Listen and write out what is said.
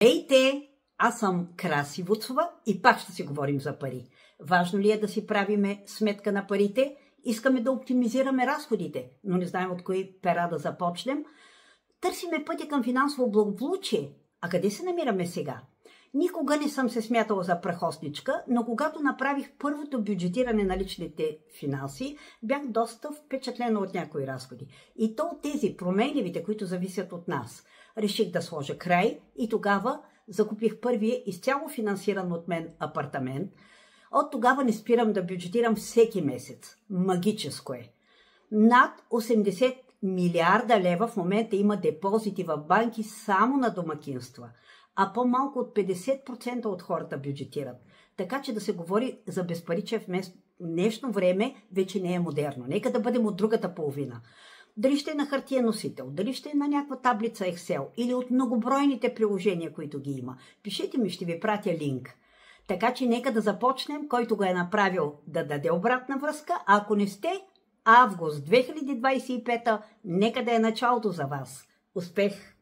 Ейте, аз съм Краси Вуцова и пак ще си говорим за пари. Важно ли е да си правиме сметка на парите? Искаме да оптимизираме разходите, но не знаем от кои пера да започнем. Търсиме пътя към финансово благополучие. А къде се намираме сега? Никога не съм се смятала за прахосничка, но когато направих първото бюджетиране на личните финанси, бях доста впечатлена от някои разходи. И то от тези променливите, които зависят от нас. Реших да сложа край и тогава закупих първия изцяло финансиран от мен апартамент. От тогава не спирам да бюджетирам всеки месец. Магическо е. Над 80 милиарда лева в момента има депозити в банки само на домакинства, а по-малко от 50% от хората бюджетират. Така че да се говори за безпаричие в днешно време вече не е модерно. Нека да бъдем от другата половина. Дали ще е на хартиен носител, дали ще е на някаква таблица Excel или от многобройните приложения, които ги има. Пишете ми, ще ви пратя линк. Така че нека да започнем, който го е направил да даде обратна връзка, а ако не сте, август 2025, нека да е началото за вас. Успех!